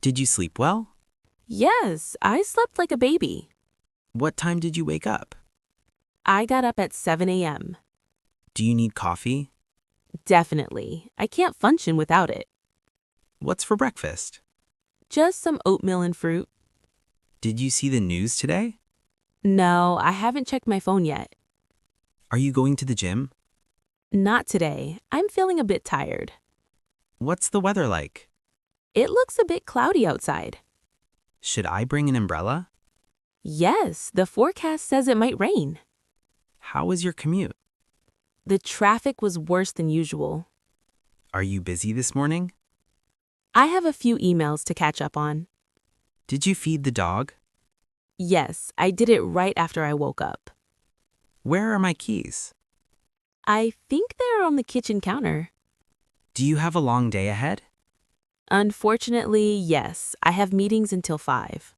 Did you sleep well? Yes, I slept like a baby. What time did you wake up? I got up at 7 a.m. Do you need coffee? Definitely. I can't function without it. What's for breakfast? Just some oatmeal and fruit. Did you see the news today? No, I haven't checked my phone yet. Are you going to the gym? Not today. I'm feeling a bit tired. What's the weather like? It looks a bit cloudy outside. Should I bring an umbrella? Yes, the forecast says it might rain. How was your commute? The traffic was worse than usual. Are you busy this morning? I have a few emails to catch up on. Did you feed the dog? Yes, I did it right after I woke up. Where are my keys? I think they're on the kitchen counter. Do you have a long day ahead? Unfortunately, yes, I have meetings until 5.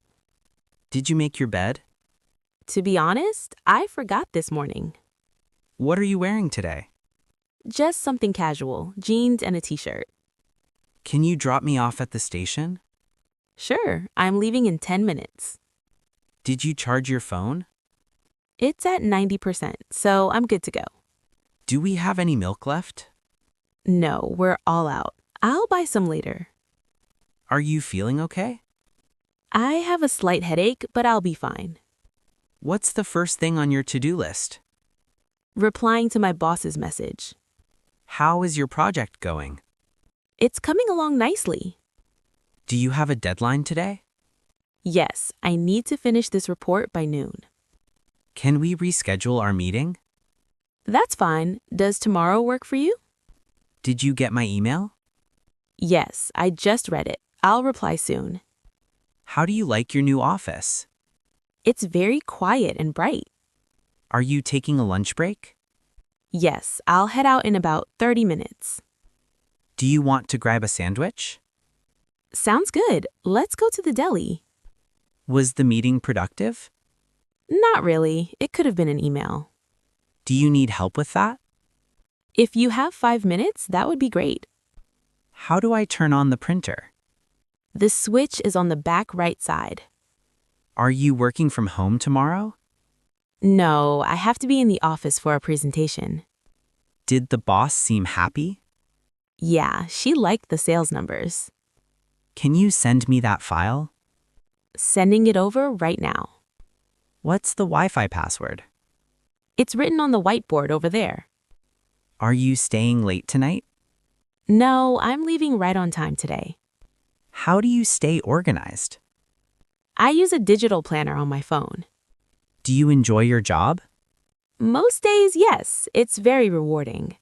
Did you make your bed? To be honest, I forgot this morning. What are you wearing today? Just something casual, jeans and a t-shirt. Can you drop me off at the station? Sure, I'm leaving in 10 minutes. Did you charge your phone? It's at 90%, so I'm good to go. Do we have any milk left? No, we're all out. I'll buy some later. Are you feeling okay? I have a slight headache, but I'll be fine. What's the first thing on your to-do list? Replying to my boss's message. How is your project going? It's coming along nicely. Do you have a deadline today? Yes, I need to finish this report by noon. Can we reschedule our meeting? That's fine. Does tomorrow work for you? Did you get my email? Yes, I just read it. I'll reply soon. How do you like your new office? It's very quiet and bright. Are you taking a lunch break? Yes, I'll head out in about 30 minutes. Do you want to grab a sandwich? Sounds good. Let's go to the deli. Was the meeting productive? Not really. It could have been an email. Do you need help with that? If you have 5 minutes, that would be great. How do I turn on the printer? The switch is on the back right side. Are you working from home tomorrow? No, I have to be in the office for a presentation. Did the boss seem happy? Yeah, she liked the sales numbers. Can you send me that file? Sending it over right now. What's the Wi-Fi password? It's written on the whiteboard over there. Are you staying late tonight? No, I'm leaving right on time today. How do you stay organized? I use a digital planner on my phone. Do you enjoy your job? Most days, yes, it's very rewarding.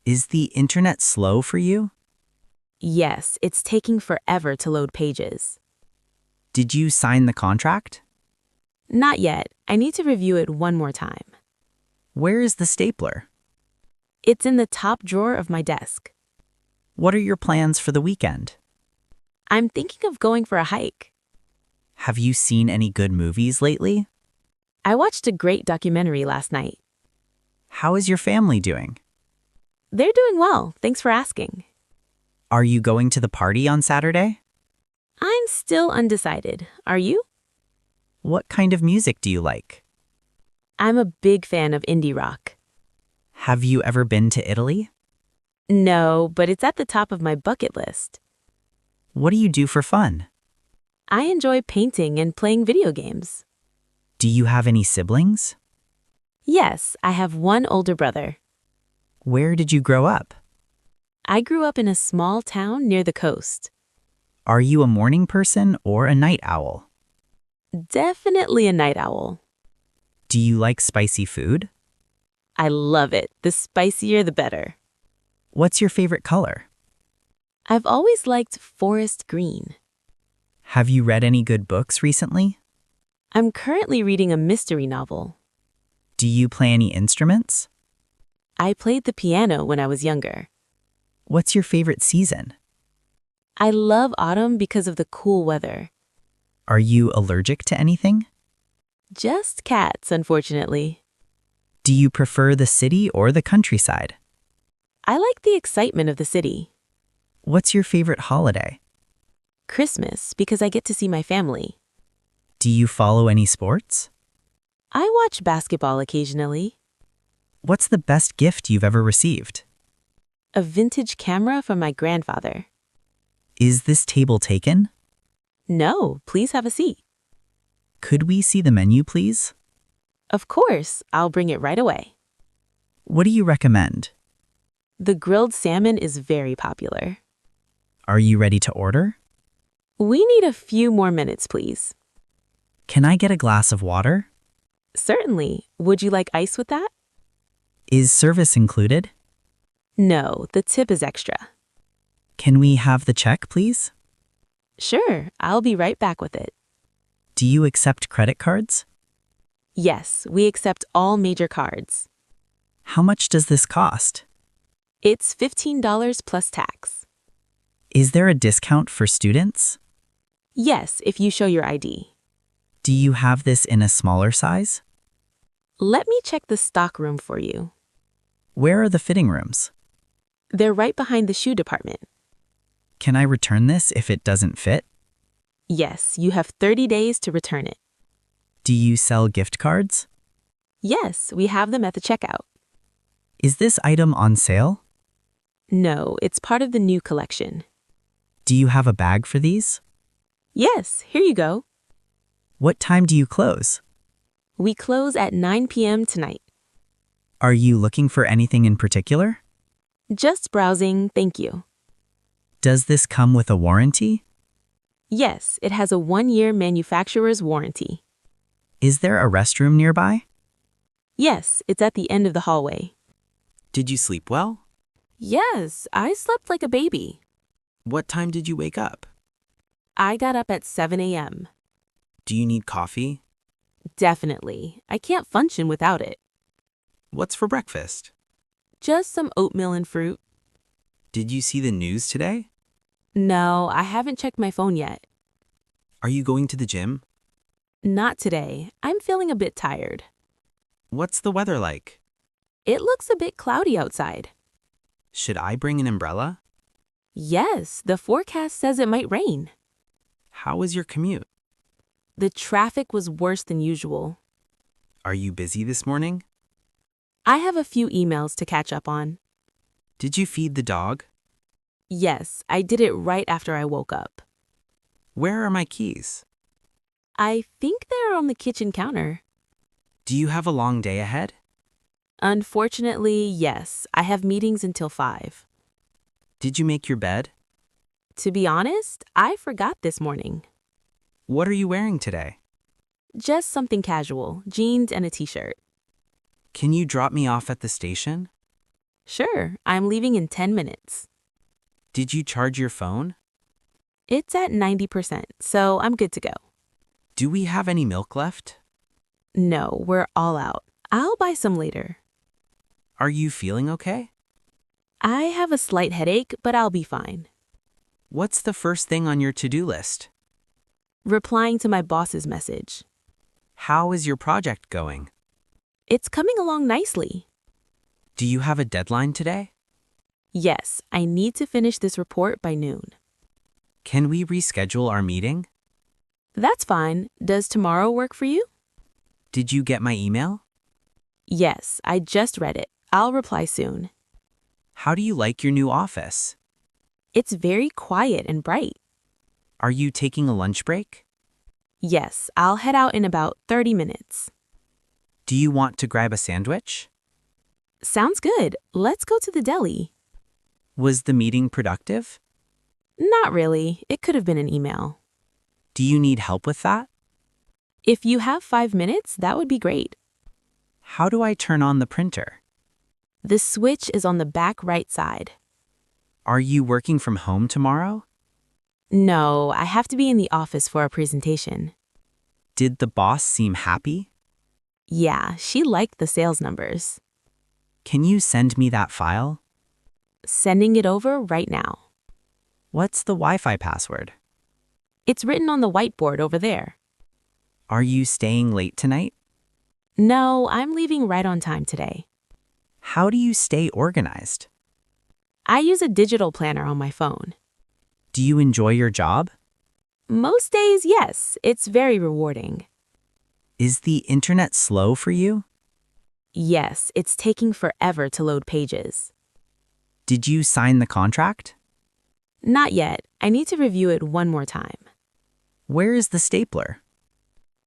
Is the internet slow for you? Yes, it's taking forever to load pages. Did you sign the contract? Not yet. I need to review it one more time. Where is the stapler? It's in the top drawer of my desk. What are your plans for the weekend? I'm thinking of going for a hike. Have you seen any good movies lately? I watched a great documentary last night. How is your family doing? They're doing well, thanks for asking. Are you going to the party on Saturday? I'm still undecided. Are you? What kind of music do you like? I'm a big fan of indie rock. Have you ever been to Italy? No, but it's at the top of my bucket list. What do you do for fun? I enjoy painting and playing video games. Do you have any siblings? Yes, I have one older brother. Where did you grow up? I grew up in a small town near the coast. Are you a morning person or a night owl? Definitely a night owl. Do you like spicy food? I love it. The spicier, the better. What's your favorite color? I've always liked forest green. Have you read any good books recently? I'm currently reading a mystery novel. Do you play any instruments? I played the piano when I was younger. What's your favorite season? I love autumn because of the cool weather. Are you allergic to anything? Just cats, unfortunately. Do you prefer the city or the countryside? I like the excitement of the city. What's your favorite holiday? Christmas because I get to see my family. Do you follow any sports? I watch basketball occasionally. What's the best gift you've ever received? A vintage camera from my grandfather. Is this table taken? No, please have a seat. Could we see the menu, please? Of course, I'll bring it right away. What do you recommend? The grilled salmon is very popular. Are you ready to order? We need a few more minutes, please. Can I get a glass of water? Certainly. Would you like ice with that? Is service included? No, the tip is extra. Can we have the check, please? Sure, I'll be right back with it. Do you accept credit cards? Yes, we accept all major cards. How much does this cost? It's $15 plus tax. Is there a discount for students? Yes, if you show your ID. Do you have this in a smaller size? Let me check the stock room for you. Where are the fitting rooms? They're right behind the shoe department. Can I return this if it doesn't fit? Yes, you have 30 days to return it. Do you sell gift cards? Yes, we have them at the checkout. Is this item on sale? No, it's part of the new collection. Do you have a bag for these? Yes, here you go. What time do you close? We close at 9 p.m. tonight. Are you looking for anything in particular? Just browsing, thank you. Does this come with a warranty? Yes, it has a 1-year manufacturer's warranty. Is there a restroom nearby? Yes, it's at the end of the hallway. Did you sleep well? Yes, I slept like a baby. What time did you wake up? I got up at 7 a.m. Do you need coffee? Definitely. I can't function without it. What's for breakfast? Just some oatmeal and fruit. Did you see the news today? No, I haven't checked my phone yet. Are you going to the gym? Not today. I'm feeling a bit tired. What's the weather like? It looks a bit cloudy outside. Should I bring an umbrella? Yes, the forecast says it might rain. How was your commute? The traffic was worse than usual. Are you busy this morning? I have a few emails to catch up on. Did you feed the dog? Yes, I did it right after I woke up. Where are my keys? I think they're on the kitchen counter. Do you have a long day ahead? Unfortunately, yes, I have meetings until 5. Did you make your bed? To be honest, I forgot this morning. What are you wearing today? Just something casual, jeans and a t-shirt. Can you drop me off at the station? Sure, I'm leaving in 10 minutes. Did you charge your phone? It's at 90%, so I'm good to go. Do we have any milk left? No, we're all out. I'll buy some later. Are you feeling okay? I have a slight headache, but I'll be fine. What's the first thing on your to-do list? Replying to my boss's message. How is your project going? It's coming along nicely. Do you have a deadline today? Yes, I need to finish this report by noon. Can we reschedule our meeting? That's fine. Does tomorrow work for you? Did you get my email? Yes, I just read it. I'll reply soon. How do you like your new office? It's very quiet and bright. Are you taking a lunch break? Yes, I'll head out in about 30 minutes. Do you want to grab a sandwich? Sounds good. Let's go to the deli. Was the meeting productive? Not really. It could have been an email. Do you need help with that? If you have 5 minutes, that would be great. How do I turn on the printer? The switch is on the back right side. Are you working from home tomorrow? No, I have to be in the office for a presentation. Did the boss seem happy? Yeah, she liked the sales numbers. Can you send me that file? Sending it over right now. What's the Wi-Fi password? It's written on the whiteboard over there. Are you staying late tonight? No, I'm leaving right on time today. How do you stay organized? I use a digital planner on my phone. Do you enjoy your job? Most days, yes, it's very rewarding. Is the internet slow for you? Yes, it's taking forever to load pages. Did you sign the contract? Not yet. I need to review it one more time. Where is the stapler?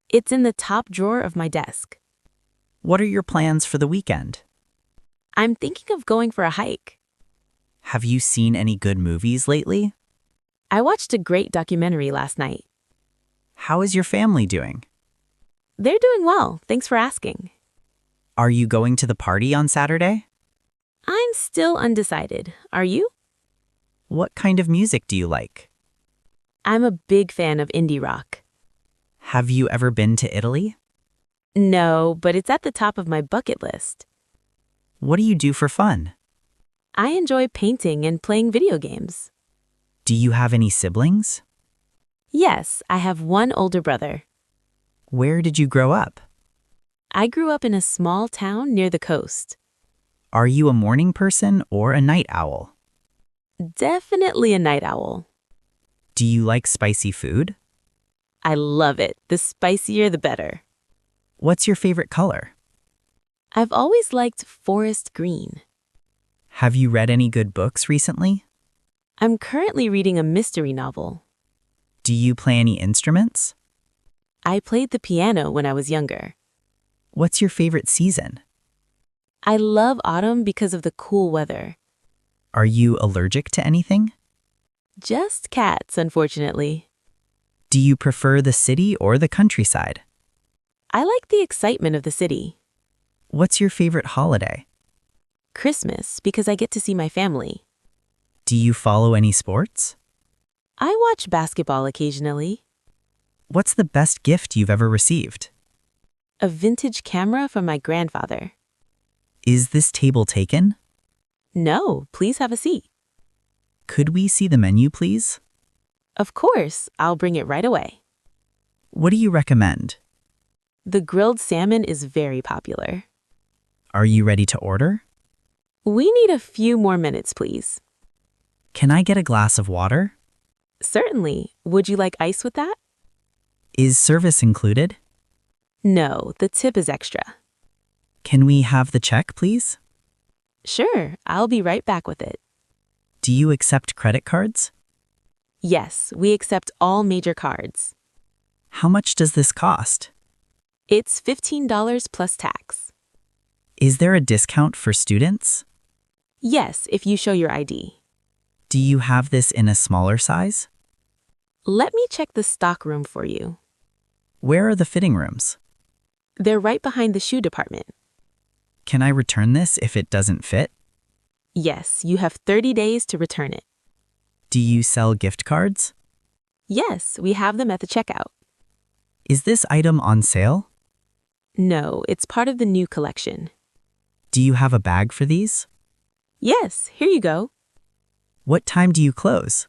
It's in the top drawer of my desk. What are your plans for the weekend? I'm thinking of going for a hike. Have you seen any good movies lately? I watched a great documentary last night. How is your family doing? They're doing well, thanks for asking. Are you going to the party on Saturday? I'm still undecided. Are you? What kind of music do you like? I'm a big fan of indie rock. Have you ever been to Italy? No, but it's at the top of my bucket list. What do you do for fun? I enjoy painting and playing video games. Do you have any siblings? Yes, I have one older brother. Where did you grow up? I grew up in a small town near the coast. Are you a morning person or a night owl? Definitely a night owl. Do you like spicy food? I love it. The spicier, the better. What's your favorite color? I've always liked forest green. Have you read any good books recently? I'm currently reading a mystery novel. Do you play any instruments? I played the piano when I was younger. What's your favorite season? I love autumn because of the cool weather. Are you allergic to anything? Just cats, unfortunately. Do you prefer the city or the countryside? I like the excitement of the city. What's your favorite holiday? Christmas, because I get to see my family. Do you follow any sports? I watch basketball occasionally. What's the best gift you've ever received? A vintage camera from my grandfather. Is this table taken? No, please have a seat. Could we see the menu, please? Of course, I'll bring it right away. What do you recommend? The grilled salmon is very popular. Are you ready to order? We need a few more minutes, please. Can I get a glass of water? Certainly. Would you like ice with that? Is service included? No, the tip is extra. Can we have the check, please? Sure, I'll be right back with it. Do you accept credit cards? Yes, we accept all major cards. How much does this cost? It's $15 plus tax. Is there a discount for students? Yes, if you show your ID. Do you have this in a smaller size? Let me check the stock room for you. Where are the fitting rooms? They're right behind the shoe department. Can I return this if it doesn't fit? Yes, you have 30 days to return it. Do you sell gift cards? Yes, we have them at the checkout. Is this item on sale? No, it's part of the new collection. Do you have a bag for these? Yes, here you go. What time do you close?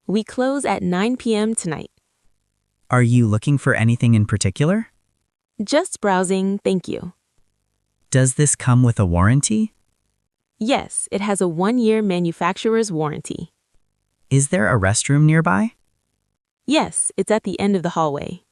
We close at 9 p.m. tonight. Are you looking for anything in particular? Just browsing, thank you. Does this come with a warranty? Yes, it has a 1-year manufacturer's warranty. Is there a restroom nearby? Yes, it's at the end of the hallway.